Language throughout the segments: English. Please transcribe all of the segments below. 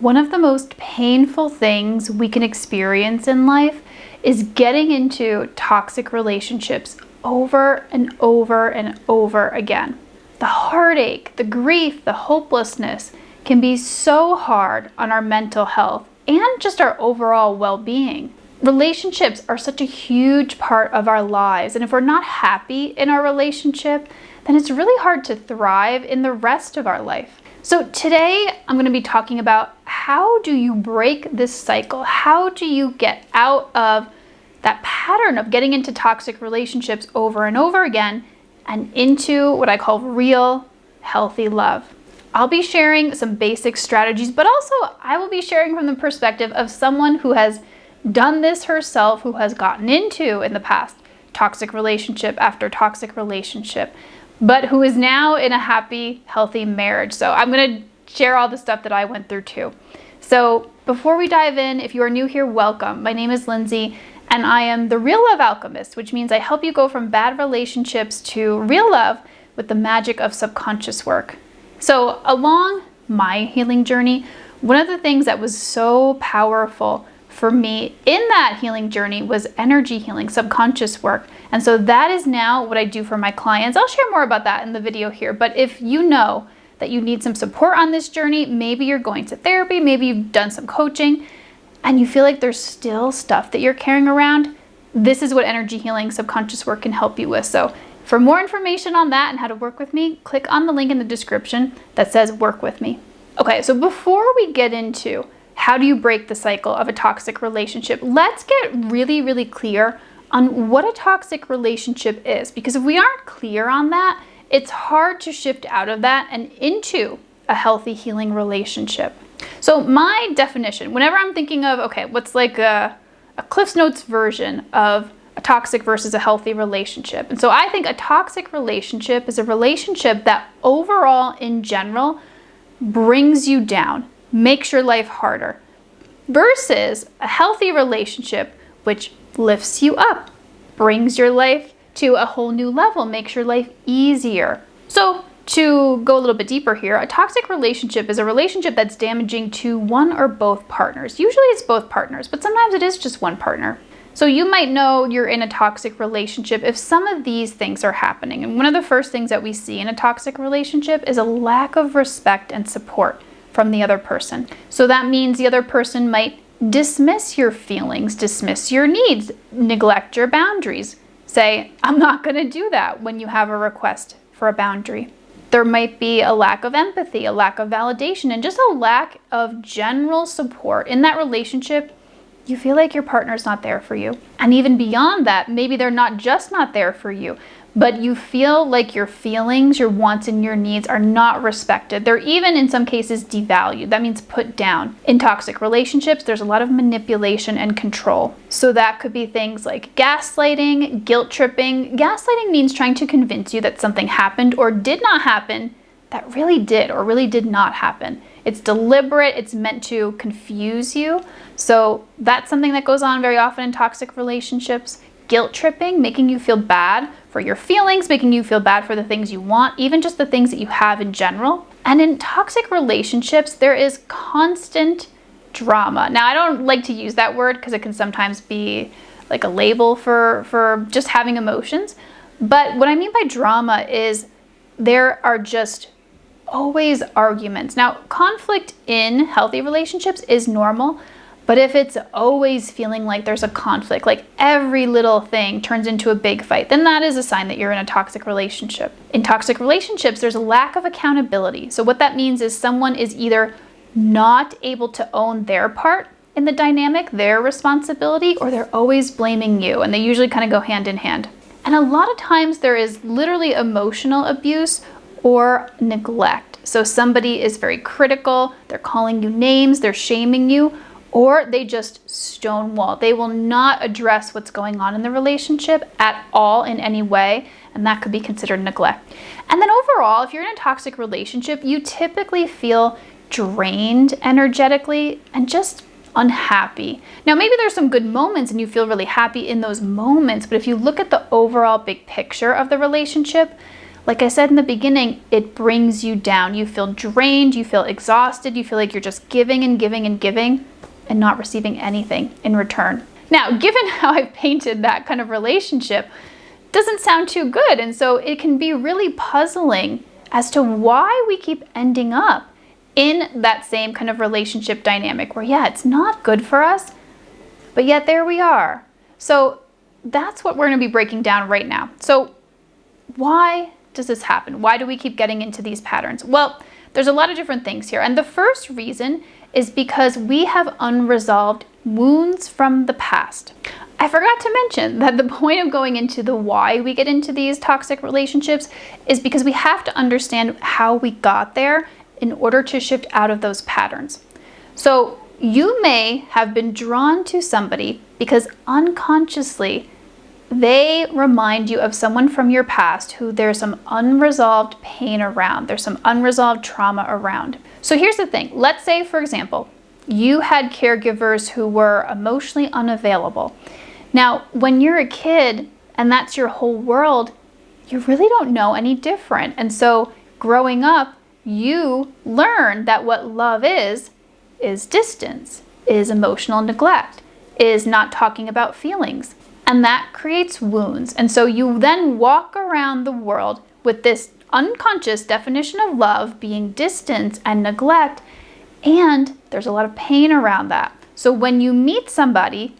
One of the most painful things we can experience in life is getting into toxic relationships over and over and over again. The heartache, the grief, the hopelessness can be so hard on our mental health and just our overall well-being. Relationships are such a huge part of our lives, and if we're not happy in our relationship, then it's really hard to thrive in the rest of our life. So today I'm going to be talking about how do you break this cycle? How do you get out of that pattern of getting into toxic relationships over and over again and into what I call real, healthy love? I'll be sharing some basic strategies, but also I will be sharing from the perspective of someone who has done this herself, who has gotten into in the past toxic relationship after toxic relationship, but who is now in a happy, healthy marriage. So I'm going to share all the stuff that I went through too. So before we dive in, if you are new here, welcome. My name is Lindsay, and I am the Real Love Alchemist, which means I help you go from bad relationships to real love with the magic of subconscious work. So along my healing journey, one of the things that was so powerful for me in that healing journey was energy healing, subconscious work. And so that is now what I do for my clients. I'll share more about that in the video here. But if you know that you need some support on this journey, maybe you're going to therapy, maybe you've done some coaching, and you feel like there's still stuff that you're carrying around, this is what energy healing, subconscious work can help you with. So for more information on that and how to work with me, click on the link in the description that says work with me. Okay, so before we get into how do you break the cycle of a toxic relationship, let's get really, really clear on what a toxic relationship is. Because if we aren't clear on that, it's hard to shift out of that and into a healthy healing relationship. So my definition, whenever I'm thinking of, okay, what's like a Cliff's Notes version of a toxic versus a healthy relationship. And so I think a toxic relationship is a relationship that overall in general brings you down, makes your life harder, versus a healthy relationship which lifts you up, brings your life to a whole new level, makes your life easier. So to go a little bit deeper here, a toxic relationship is a relationship that's damaging to one or both partners. Usually it's both partners, but sometimes it is just one partner. So you might know you're in a toxic relationship if some of these things are happening. And one of the first things that we see in a toxic relationship is a lack of respect and support from the other person. So that means the other person might dismiss your feelings, dismiss your needs, neglect your boundaries. Say, I'm not going to do that when you have a request for a boundary. There might be a lack of empathy, a lack of validation, and just a lack of general support in that relationship. You feel like your partner's not there for you. And even beyond that, maybe they're not just not there for you, but you feel like your feelings, your wants, and your needs are not respected. They're even in some cases devalued. That means put down. In toxic relationships, there's a lot of manipulation and control. So that could be things like gaslighting, guilt tripping. Gaslighting means trying to convince you that something happened or did not happen that really did or really did not happen. It's deliberate, it's meant to confuse you. So that's something that goes on very often in toxic relationships. Guilt tripping, making you feel bad for your feelings, making you feel bad for the things you want, even just the things that you have in general. And in toxic relationships, there is constant drama. Now, I don't like to use that word because it can sometimes be like a label for just having emotions. But what I mean by drama is there are just always arguments. Now, conflict in healthy relationships is normal, but if it's always feeling like there's a conflict, like every little thing turns into a big fight, then that is a sign that you're in a toxic relationship. In toxic relationships, there's a lack of accountability. So what that means is someone is either not able to own their part in the dynamic, their responsibility, or they're always blaming you, and they usually kind of go hand in hand. And a lot of times there is literally emotional abuse or neglect. So somebody is very critical, they're calling you names, they're shaming you, or they just stonewall. They will not address what's going on in the relationship at all in any way, and that could be considered neglect. And then overall, if you're in a toxic relationship, you typically feel drained energetically and just unhappy. Now, maybe there's some good moments and you feel really happy in those moments, but if you look at the overall big picture of the relationship, like I said in the beginning, it brings you down. You feel drained, you feel exhausted, you feel like you're just giving and giving and giving and not receiving anything in return. Now, given how I've painted that kind of relationship, it doesn't sound too good. And so it can be really puzzling as to why we keep ending up in that same kind of relationship dynamic where, yeah, it's not good for us, but yet there we are. So that's what we're going to be breaking down right now. So why does this happen? Why do we keep getting into these patterns? Well, there's a lot of different things here. And the first reason is because we have unresolved wounds from the past. I forgot to mention that the point of going into the why we get into these toxic relationships is because we have to understand how we got there in order to shift out of those patterns. So you may have been drawn to somebody because unconsciously they remind you of someone from your past who there's some unresolved pain around. There's some unresolved trauma around. So here's the thing. Let's say, for example, you had caregivers who were emotionally unavailable. Now, when you're a kid and that's your whole world, you really don't know any different. And so growing up, you learn that what love is distance, is emotional neglect, is not talking about feelings. And that creates wounds. And so you then walk around the world with this unconscious definition of love being distance and neglect, and there's a lot of pain around that. So when you meet somebody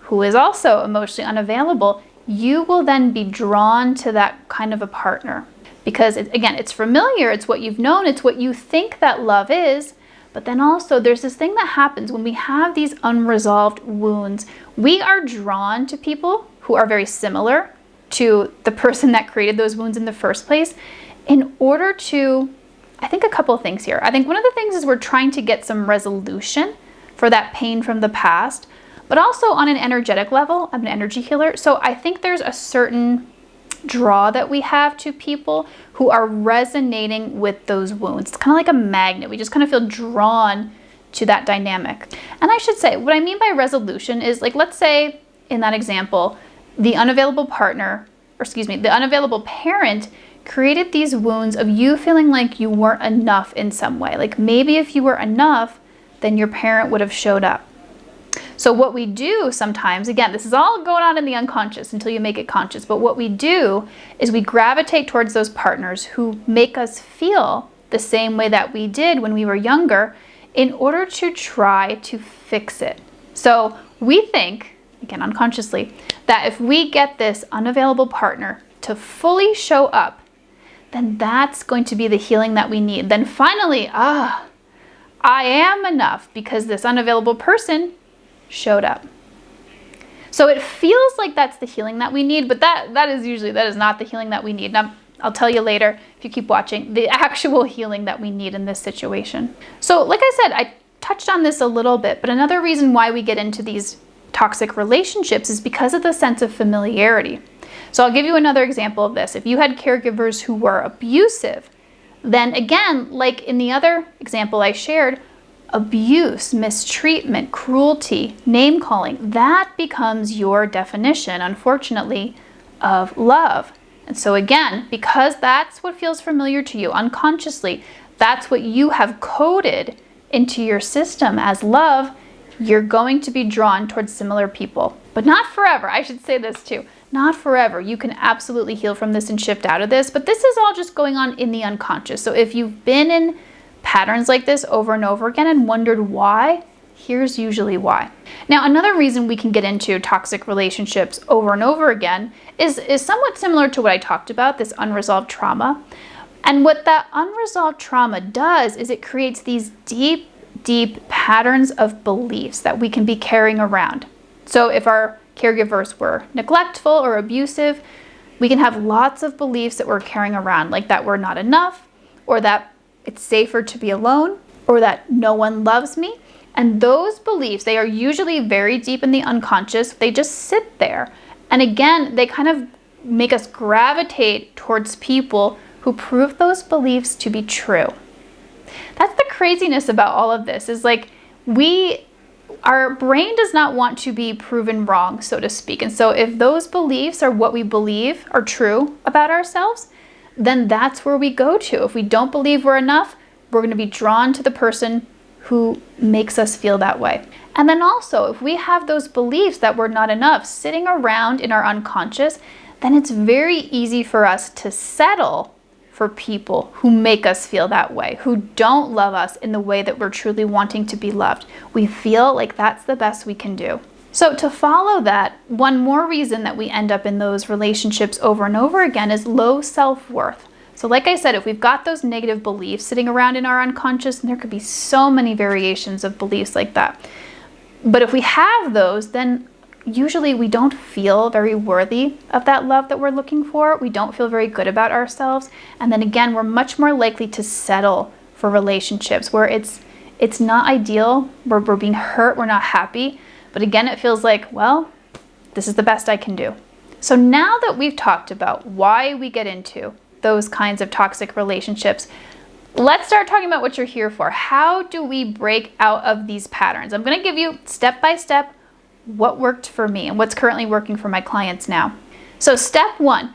who is also emotionally unavailable, you will then be drawn to that kind of a partner. Because again, it's familiar, it's what you've known, it's what you think that love is. But then also there's this thing that happens when we have these unresolved wounds. We are drawn to people who are very similar to the person that created those wounds in the first place in order to, I think a couple of things here. I think one of the things is we're trying to get some resolution for that pain from the past, but also on an energetic level. I'm an energy healer. So I think there's a certain draw that we have to people who are resonating with those wounds. It's kind of like a magnet. We just kind of feel drawn to that dynamic. And I should say, what I mean by resolution is, like, let's say in that example, the unavailable partner, or excuse me, the unavailable parent created these wounds of you feeling like you weren't enough in some way. Like maybe if you were enough, then your parent would have showed up. So what we do sometimes, again, this is all going on in the unconscious until you make it conscious, but what we do is we gravitate towards those partners who make us feel the same way that we did when we were younger in order to try to fix it. So we think, again, unconsciously, that if we get this unavailable partner to fully show up, then that's going to be the healing that we need. Then finally, I am enough because this unavailable person showed up. So it feels like that's the healing that we need, but that is not the healing that we need. Now, I'll tell you later, if you keep watching, the actual healing that we need in this situation. So like I said, I touched on this a little bit, but another reason why we get into these toxic relationships is because of the sense of familiarity. So I'll give you another example of this. If you had caregivers who were abusive, then again, like in the other example I shared, abuse, mistreatment, cruelty, name calling, that becomes your definition, unfortunately, of love. And so again, because that's what feels familiar to you unconsciously, that's what you have coded into your system as love, you're going to be drawn towards similar people. But not forever. I should say this too. Not forever. You can absolutely heal from this and shift out of this, but this is all just going on in the unconscious. So if you've been in patterns like this over and over again and wondered why, here's usually why. Now, another reason we can get into toxic relationships over and over again is somewhat similar to what I talked about, this unresolved trauma. And what that unresolved trauma does is it creates these deep, deep patterns of beliefs that we can be carrying around. So if our caregivers were neglectful or abusive, we can have lots of beliefs that we're carrying around, like that we're not enough, or that it's safer to be alone, or that no one loves me. And those beliefs, they are usually very deep in the unconscious. They just sit there. And again, they kind of make us gravitate towards people who prove those beliefs to be true. That's the craziness about all of this, is like our brain does not want to be proven wrong, so to speak. And so if those beliefs are what we believe are true about ourselves, then that's where we go to. If we don't believe we're enough, we're going to be drawn to the person who makes us feel that way. And then also, if we have those beliefs that we're not enough sitting around in our unconscious, then it's very easy for us to settle for people who make us feel that way, who don't love us in the way that we're truly wanting to be loved. We feel like that's the best we can do. So to follow that, one more reason that we end up in those relationships over and over again is low self-worth. So like I said, if we've got those negative beliefs sitting around in our unconscious, and there could be so many variations of beliefs like that. But if we have those, then usually we don't feel very worthy of that love that we're looking for. We don't feel very good about ourselves. And then again, we're much more likely to settle for relationships where it's not ideal, where we're being hurt, we're not happy. But again, it feels like, well, this is the best I can do. So now that we've talked about why we get into those kinds of toxic relationships, let's start talking about what you're here for. How do we break out of these patterns? I'm going to give you step by step what worked for me and what's currently working for my clients now. So step one,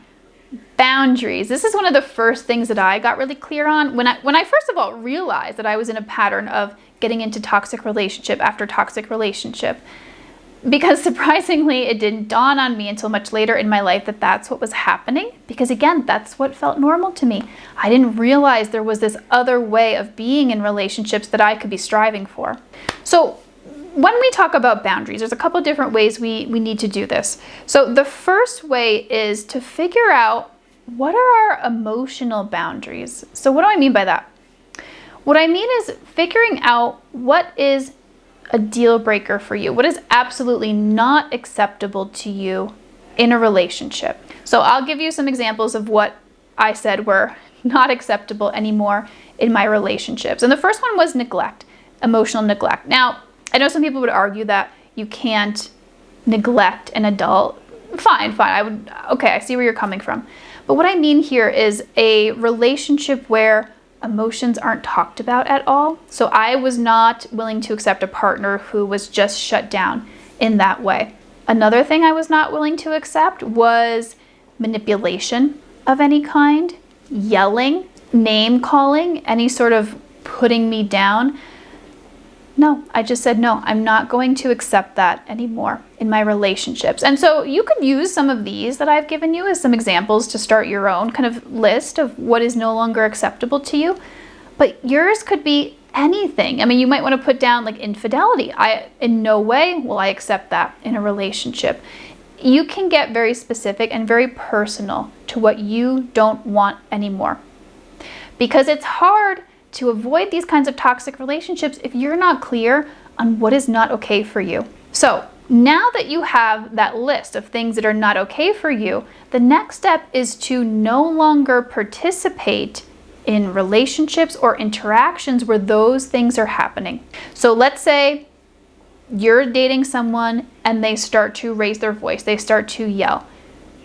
boundaries. This is one of the first things that I got really clear on when I first of all realized that I was in a pattern of getting into toxic relationship after toxic relationship. Because surprisingly, it didn't dawn on me until much later in my life that that's what was happening. Because again, that's what felt normal to me. I didn't realize there was this other way of being in relationships that I could be striving for. So when we talk about boundaries, there's a couple of different ways we need to do this. So the first way is to figure out what are our emotional boundaries. So what do I mean by that? What I mean is figuring out what is a deal breaker for you. What is absolutely not acceptable to you in a relationship? So I'll give you some examples of what I said were not acceptable anymore in my relationships. And the first one was neglect, emotional neglect. Now, I know some people would argue that you can't neglect an adult. Fine. I see where you're coming from. But what I mean here is a relationship where emotions aren't talked about at all. So I was not willing to accept a partner who was just shut down in that way. Another thing I was not willing to accept was manipulation of any kind, yelling, name calling, any sort of putting me down. No, I just said, no, I'm not going to accept that anymore in my relationships. And so you could use some of these that I've given you as some examples to start your own kind of list of what is no longer acceptable to you. But yours could be anything. I mean, you might want to put down like infidelity. In no way will I accept that in a relationship. You can get very specific and very personal to what you don't want anymore. Because it's hard to avoid these kinds of toxic relationships if you're not clear on what is not okay for you. So now that you have that list of things that are not okay for you, the next step is to no longer participate in relationships or interactions where those things are happening. So let's say you're dating someone and they start to raise their voice, they start to yell.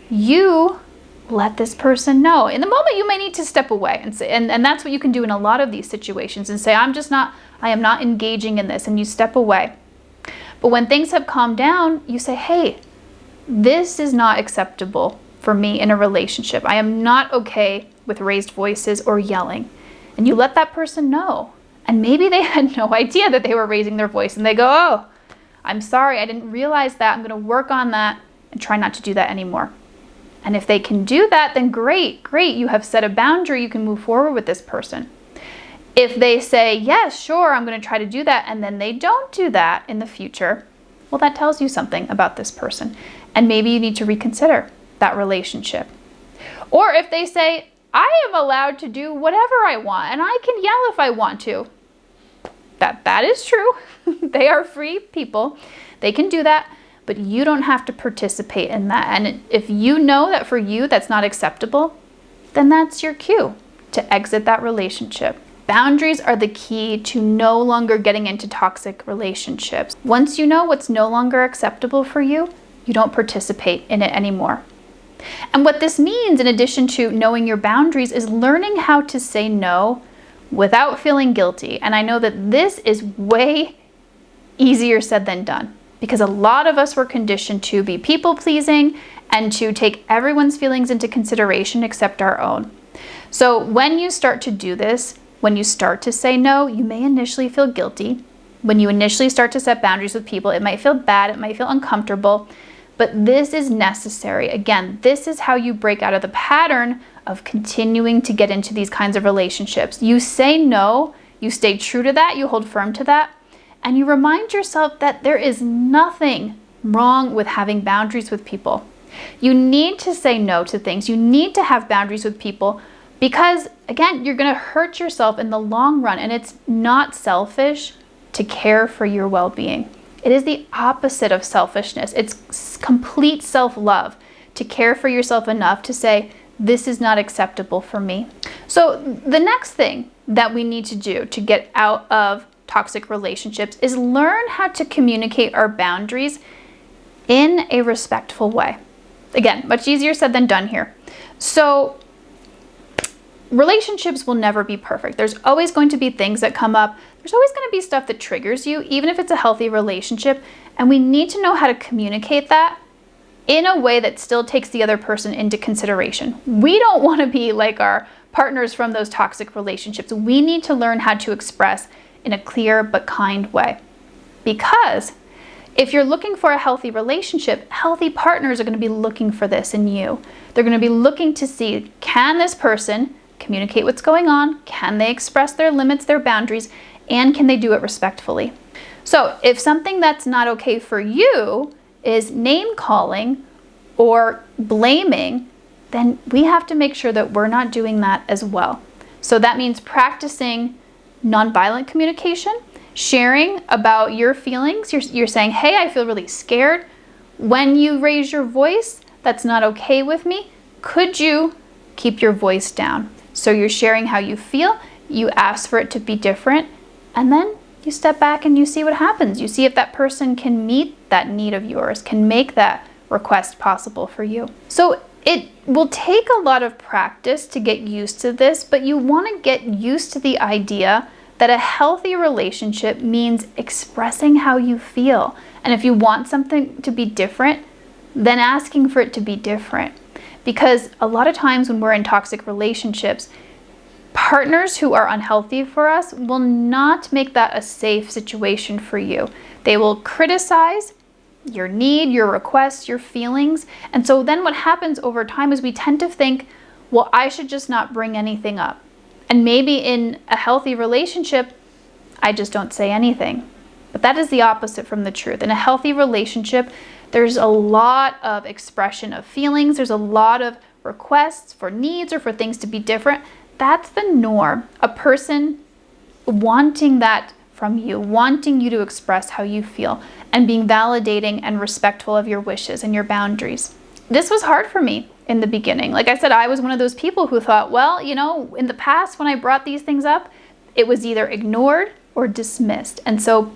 You let this person know. In the moment, you may need to step away and say, and that's what you can do in a lot of these situations and say, I am not engaging in this, and you step away. But when things have calmed down, you say, hey, this is not acceptable for me in a relationship. I am not okay with raised voices or yelling. And you let that person know. And maybe they had no idea that they were raising their voice, and they go, oh, I'm sorry, I didn't realize that. I'm going to work on that and try not to do that anymore. And if they can do that, then great. You have set a boundary. You can move forward with this person. If they say, yes, sure, I'm going to try to do that, and then they don't do that in the future, well, that tells you something about this person. And maybe you need to reconsider that relationship. Or if they say, I am allowed to do whatever I want, and I can yell if I want to. That is true. They are free people. They can do that. But you don't have to participate in that. And if you know that for you that's not acceptable, then that's your cue to exit that relationship. Boundaries are the key to no longer getting into toxic relationships. Once you know what's no longer acceptable for you, you don't participate in it anymore. And what this means, in addition to knowing your boundaries, is learning how to say no without feeling guilty. And I know that this is way easier said than done, because a lot of us were conditioned to be people-pleasing and to take everyone's feelings into consideration except our own. So when you start to do this, when you start to say no, you may initially feel guilty. When you initially start to set boundaries with people, it might feel bad, it might feel uncomfortable, but this is necessary. Again, this is how you break out of the pattern of continuing to get into these kinds of relationships. You say no, you stay true to that, you hold firm to that, and you remind yourself that there is nothing wrong with having boundaries with people. You need to say no to things. You need to have boundaries with people because, again, you're going to hurt yourself in the long run, and it's not selfish to care for your well-being. It is the opposite of selfishness. It's complete self-love to care for yourself enough to say, this is not acceptable for me. So the next thing that we need to do to get out of toxic relationships is learn how to communicate our boundaries in a respectful way. Again, much easier said than done here. So relationships will never be perfect. There's always going to be things that come up. There's always going to be stuff that triggers you, even if it's a healthy relationship. And we need to know how to communicate that in a way that still takes the other person into consideration. We don't want to be like our partners from those toxic relationships. We need to learn how to express in a clear but kind way. Because if you're looking for a healthy relationship, healthy partners are going to be looking for this in you. They're going to be looking to see, can this person communicate what's going on? Can they express their limits, their boundaries, and can they do it respectfully? So if something that's not okay for you is name calling or blaming, then we have to make sure that we're not doing that as well. So that means practicing nonviolent communication, sharing about your feelings. You're saying, hey, I feel really scared. When you raise your voice, that's not okay with me. Could you keep your voice down? So you're sharing how you feel, you ask for it to be different, and then you step back and you see what happens. You see if that person can meet that need of yours, can make that request possible for you. So it will take a lot of practice to get used to this, but you want to get used to the idea that a healthy relationship means expressing how you feel. And if you want something to be different, then asking for it to be different. Because a lot of times when we're in toxic relationships, partners who are unhealthy for us will not make that a safe situation for you. They will criticize your need, your requests, your feelings. And so then what happens over time is we tend to think, well, I should just not bring anything up. And maybe in a healthy relationship, I just don't say anything. But that is the opposite from the truth. In a healthy relationship, there's a lot of expression of feelings. There's a lot of requests for needs or for things to be different. That's the norm. A person wanting that from you, wanting you to express how you feel and being validating and respectful of your wishes and your boundaries. This was hard for me in the beginning. Like I said, I was one of those people who thought, well, in the past when I brought these things up, it was either ignored or dismissed. And so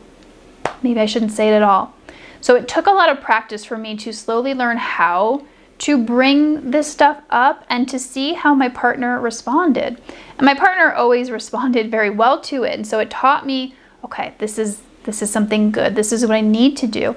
maybe I shouldn't say it at all. So it took a lot of practice for me to slowly learn how to bring this stuff up and to see how my partner responded. And my partner always responded very well to it. And so it taught me, okay, this is something good. This is what I need to do.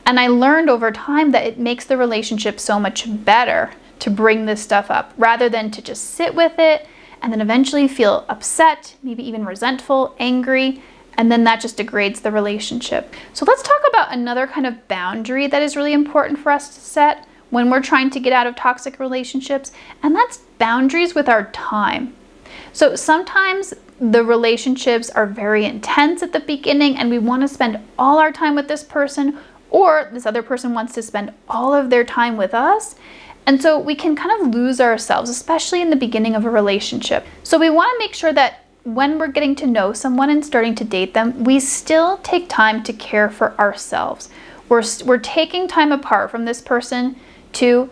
And I learned over time that it makes the relationship so much better to bring this stuff up rather than to just sit with it and then eventually feel upset, maybe even resentful, angry, and then that just degrades the relationship. So let's talk about another kind of boundary that is really important for us to set when we're trying to get out of toxic relationships, and that's boundaries with our time. So sometimes the relationships are very intense at the beginning and we want to spend all our time with this person, or this other person wants to spend all of their time with us. And so we can kind of lose ourselves, especially in the beginning of a relationship. So we want to make sure that when we're getting to know someone and starting to date them, we still take time to care for ourselves. We're taking time apart from this person to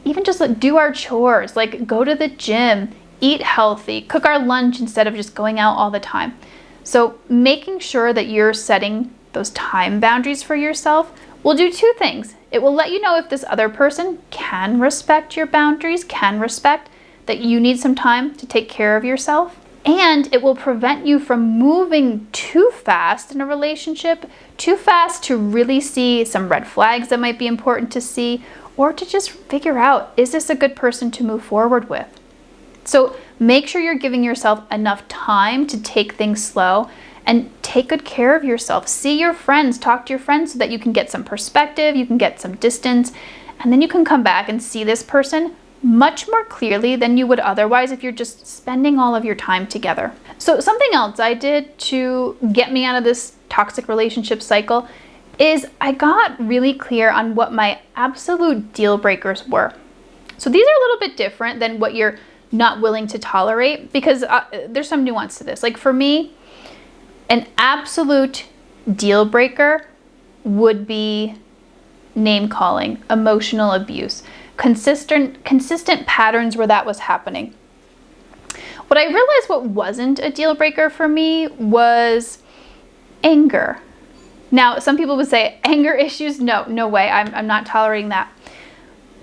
even just do our chores, go to the gym, eat healthy, cook our lunch instead of just going out all the time. So making sure that you're setting those time boundaries for yourself will do two things. It will let you know if this other person can respect your boundaries, can respect that you need some time to take care of yourself. And it will prevent you from moving too fast in a relationship, too fast to really see some red flags that might be important to see, or to just figure out, is this a good person to move forward with? So make sure you're giving yourself enough time to take things slow and take good care of yourself. See your friends, talk to your friends so that you can get some perspective, you can get some distance, and then you can come back and see this person much more clearly than you would otherwise if you're just spending all of your time together. So something else I did to get me out of this toxic relationship cycle is I got really clear on what my absolute deal breakers were. So these are a little bit different than what you're not willing to tolerate, because there's some nuance to this. Like for me, an absolute deal breaker would be name calling, emotional abuse, consistent patterns where that was happening. What I realized what wasn't a deal breaker for me was anger. Now, some people would say anger issues, no way, I'm not tolerating that.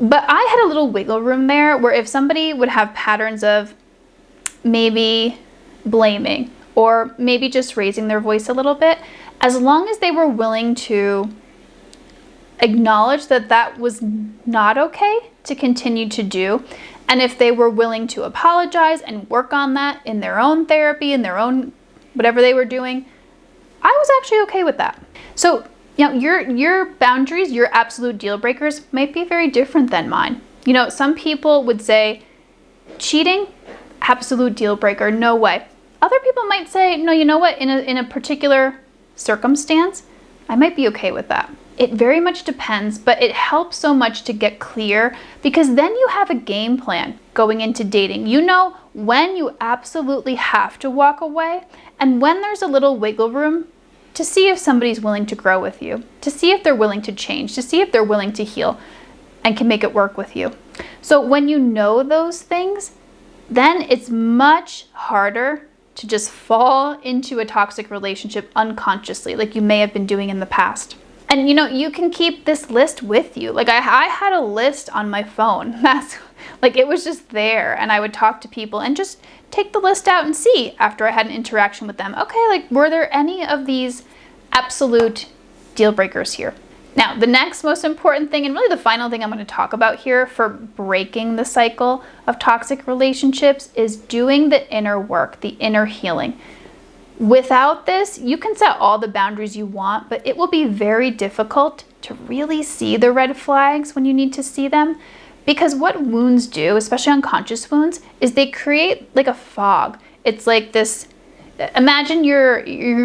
But I had a little wiggle room there where if somebody would have patterns of maybe blaming or maybe just raising their voice a little bit, as long as they were willing to acknowledge that that was not okay to continue to do, and if they were willing to apologize and work on that in their own therapy, in their own whatever they were doing, I was actually okay with that. So, you know, your boundaries, your absolute deal breakers might be very different than mine. You know, some people would say cheating, absolute deal breaker, no way. Other people might say, no, you know what, in a particular circumstance, I might be okay with that. It very much depends, but it helps so much to get clear, because then you have a game plan going into dating. You know when you absolutely have to walk away and when there's a little wiggle room to see if somebody's willing to grow with you, to see if they're willing to change, to see if they're willing to heal and can make it work with you. So when you know those things, then it's much harder to just fall into a toxic relationship unconsciously, like you may have been doing in the past. And you know, you can keep this list with you. Like I had a list on my phone. That's like, it was just there, and I would talk to people and just take the list out and see after I had an interaction with them. Okay, like were there any of these absolute deal breakers here? Now, the next most important thing, and really the final thing I'm going to talk about here for breaking the cycle of toxic relationships, is doing the inner work, the inner healing. Without this, you can set all the boundaries you want, but it will be very difficult to really see the red flags when you need to see them. Because what wounds do, especially unconscious wounds, is they create like a fog. It's like this, imagine you're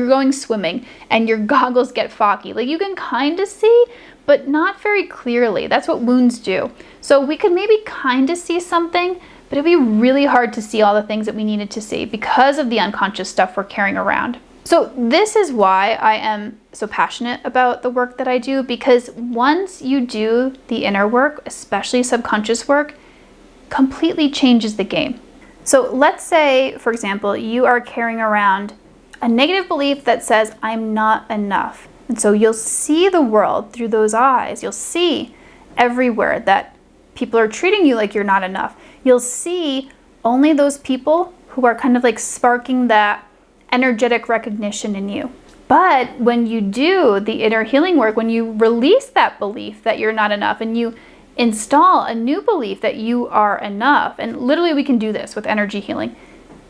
going swimming and your goggles get foggy. Like you can kind of see, but not very clearly. That's what wounds do. So we could maybe kind of see something, but it'd be really hard to see all the things that we needed to see because of the unconscious stuff we're carrying around. So this is why I am so passionate about the work that I do, because once you do the inner work, especially subconscious work, completely changes the game. So let's say, for example, you are carrying around a negative belief that says, I'm not enough. And so you'll see the world through those eyes. You'll see everywhere that people are treating you like you're not enough. You'll see only those people who are kind of like sparking that energetic recognition in you. But when you do the inner healing work, when you release that belief that you're not enough and you install a new belief that you are enough, and literally we can do this with energy healing,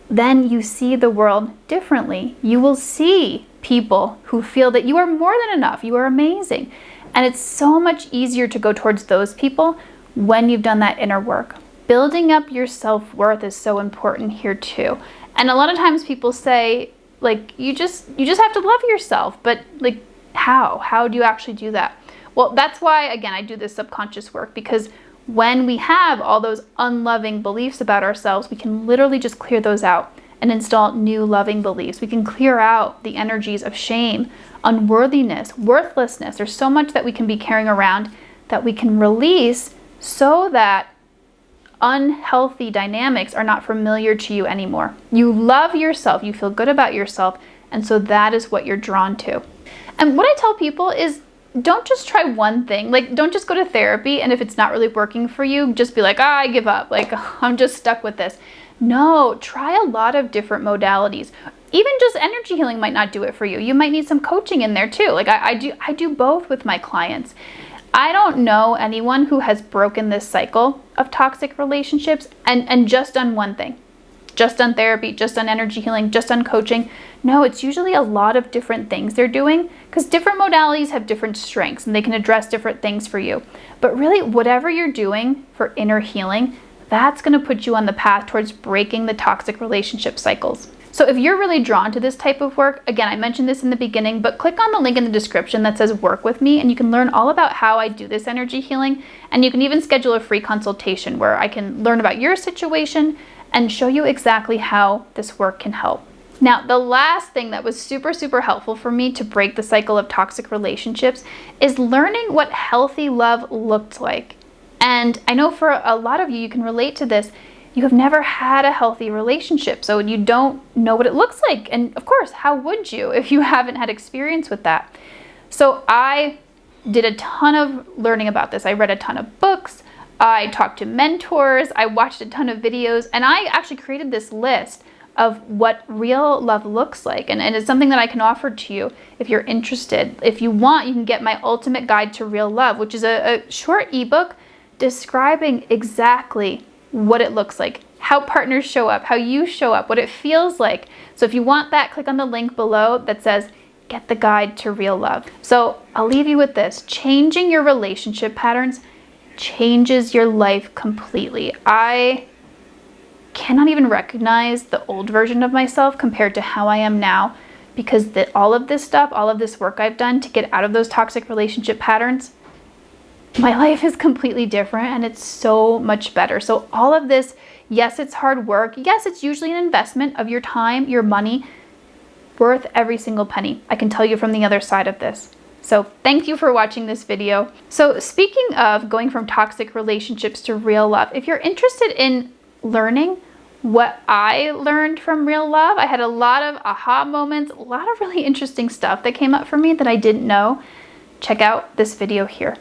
then you see the world differently. You will see people who feel that you are more than enough, you are amazing. And it's so much easier to go towards those people when you've done that inner work. Building up your self-worth is so important here too. And a lot of times people say, like, you just have to love yourself, but like, how do you actually do that? Well, that's why, again, I do this subconscious work, because when we have all those unloving beliefs about ourselves, we can literally just clear those out and install new loving beliefs. We can clear out the energies of shame, unworthiness, worthlessness. There's so much that we can be carrying around that we can release so that unhealthy dynamics are not familiar to you anymore. You love yourself, you feel good about yourself, and so that is what you're drawn to. And what I tell people is, don't just try one thing. Like, don't just go to therapy, and if it's not really working for you, just be like, I give up. Like, I'm just stuck with this. No, try a lot of different modalities. Even just energy healing might not do it for you. You might need some coaching in there too. Like I do both with my clients. I don't know anyone who has broken this cycle of toxic relationships and just done one thing, just done therapy, just done energy healing, just done coaching. No, it's usually a lot of different things they're doing, because different modalities have different strengths and they can address different things for you. But really, whatever you're doing for inner healing, that's going to put you on the path towards breaking the toxic relationship cycles. So if you're really drawn to this type of work, again, I mentioned this in the beginning, but click on the link in the description that says work with me, and you can learn all about how I do this energy healing. And you can even schedule a free consultation where I can learn about your situation and show you exactly how this work can help. Now, the last thing that was super, super helpful for me to break the cycle of toxic relationships is learning what healthy love looked like. And I know for a lot of you, you can relate to this. You have never had a healthy relationship, so you don't know what it looks like. And of course, how would you if you haven't had experience with that? So I did a ton of learning about this. I read a ton of books. I talked to mentors. I watched a ton of videos, and I actually created this list of what real love looks like. And it's something that I can offer to you if you're interested. If you want, you can get my ultimate guide to real love, which is a short ebook describing exactly what it looks like, how partners show up, how you show up, what it feels like. So if you want that, click on the link below that says get the guide to real love. So I'll leave you with this. Changing your relationship patterns changes your life completely. I cannot even recognize the old version of myself compared to how I am now, because all of this stuff, all of this work I've done to get out of those toxic relationship patterns, my life is completely different and it's so much better. So all of this, yes, it's hard work. Yes, it's usually an investment of your time, your money, worth every single penny. I can tell you from the other side of this. So thank you for watching this video. So speaking of going from toxic relationships to real love, if you're interested in learning what I learned from real love, I had a lot of aha moments, a lot of really interesting stuff that came up for me that I didn't know. Check out this video here.